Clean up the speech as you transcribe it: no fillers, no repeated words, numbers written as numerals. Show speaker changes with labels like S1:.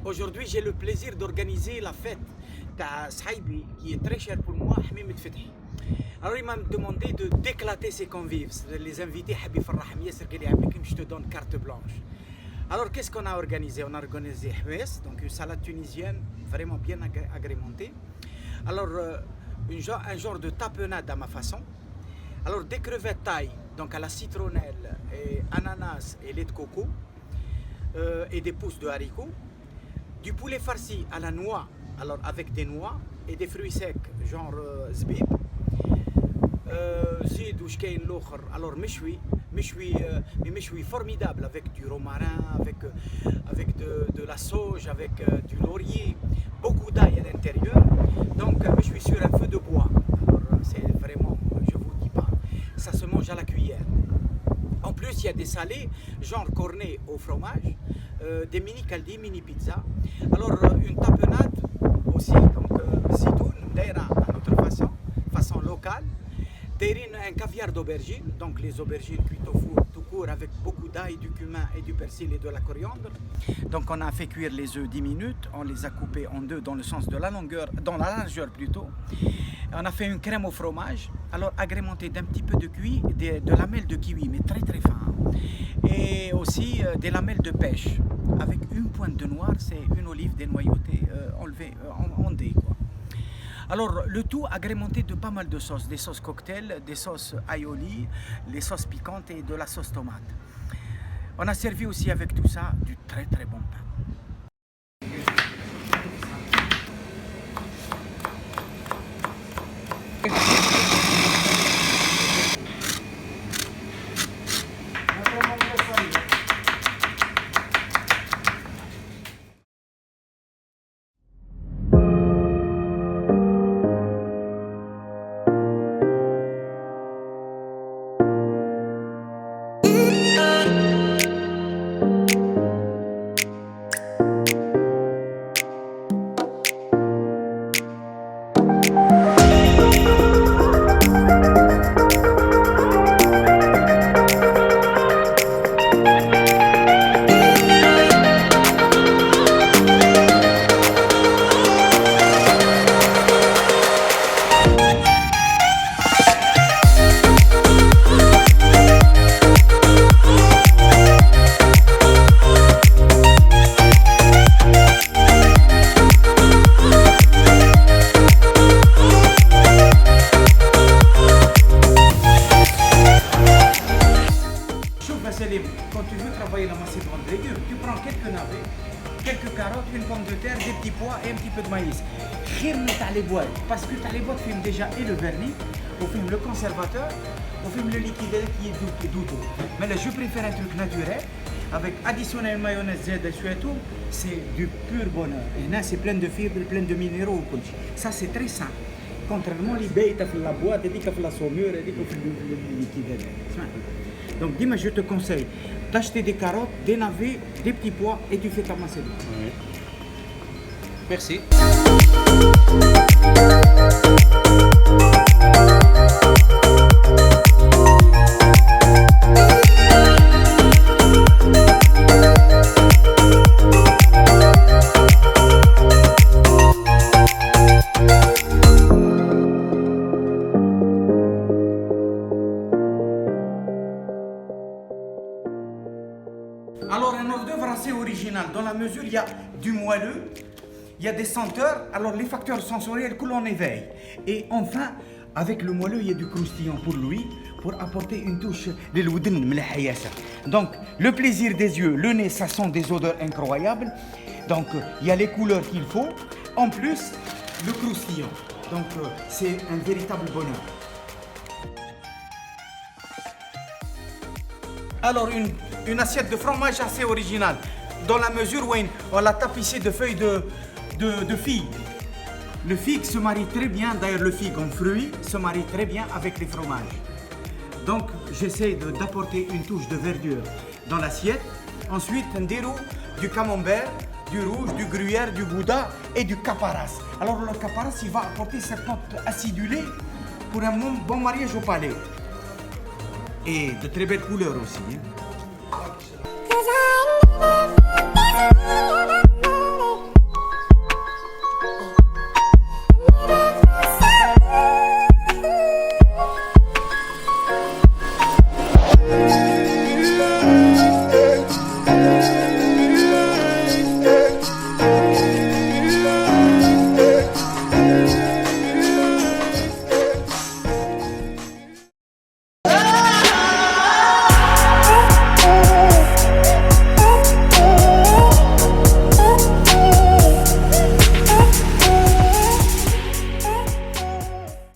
S1: Aujourd'hui, j'ai le plaisir d'organiser la fête de Sahibi, qui est très cher pour moi, Hamim Fethi. Alors il m'a demandé de d'éclater ses convives, les invités, Habib Farrah Yasser Geliabik, je te donne carte blanche. Alors qu'est-ce qu'on a organisé? On a organisé Hwes, donc une salade tunisienne vraiment bien agrémentée. Alors un genre de tapenade à ma façon. Alors des crevettes taille, donc à la citronnelle, et ananas et lait de coco, et des pousses de haricots. Du poulet farci à la noix, alors avec des noix et des fruits secs, genre zbib. Zid ou shkayn l'autre, alors méchoui formidable avec du romarin, avec de la sauge, avec du laurier, beaucoup d'ail à l'intérieur. Donc méchoui sur un feu de bois. Alors c'est vraiment, je vous dis pas, ça se mange à la cuillère. En plus, il y a des salés, genre cornet au fromage, des mini caldi, mini pizza. Alors, une tapenade aussi, donc zitoun, d'ailleurs à notre façon locale. Un caviar d'aubergine, donc les aubergines cuites au four tout court avec beaucoup d'ail, du cumin et du persil et de la coriandre. Donc on a fait cuire les œufs 10 minutes, on les a coupés en deux dans le sens de la longueur, dans la largeur plutôt. On a fait une crème au fromage, alors agrémentée d'un petit peu de cuit, de lamelles de kiwi, mais très très fin. Et aussi des lamelles de pêche, avec une pointe de noir, c'est une olive dénoyautée, enlevée en dés, quoi. Alors le tout agrémenté de pas mal de sauces, des sauces cocktails, des sauces aioli, les sauces piquantes et de la sauce tomate. On a servi aussi avec tout ça du très très bon pain. Quand tu veux travailler la macédoine de légumes, tu prends quelques navets, quelques carottes, une pomme de terre, des petits pois et un petit peu de maïs. T'as les boîtes, parce que t'as les boîtes filment déjà et le vernis, on filme le conservateur, on filme le liquide qui est douteux. Mais là, je préfère un truc naturel, avec additionner une mayonnaise Z et tout, c'est du pur bonheur. Et là, c'est plein de fibres, plein de minéraux. Ça, c'est très sain. Contrairement à l'ibé, tu la boîte, tu as la saumure, tu as le liquide. Donc dis-moi, je te conseille d'acheter des carottes, des navets, des petits pois et tu fais ta macédoine.
S2: Oui. Merci.
S1: Alors un hors-d'œuvre assez original, dans la mesure il y a du moelleux, il y a des senteurs, alors les facteurs sensoriels que l'on éveille. Et enfin, avec le moelleux, il y a du croustillant pour lui, pour apporter une touche de l'oudin mlahayasa. Donc le plaisir des yeux, le nez, ça sent des odeurs incroyables. Donc il y a les couleurs qu'il faut, en plus le croustillant. Donc c'est un véritable bonheur. Alors une assiette de fromage assez originale, dans la mesure où on l'a tapissé de feuilles de figues. Le figue se marie très bien, d'ailleurs le figue en fruits se marie très bien avec les fromages. Donc j'essaie d'apporter une touche de verdure dans l'assiette. Ensuite un dérou, du camembert, du rouge, du gruyère, du gouda et du caparas. Alors le caparas, il va apporter cette note acidulée pour un bon mariage au palais. Et de très belles couleurs aussi.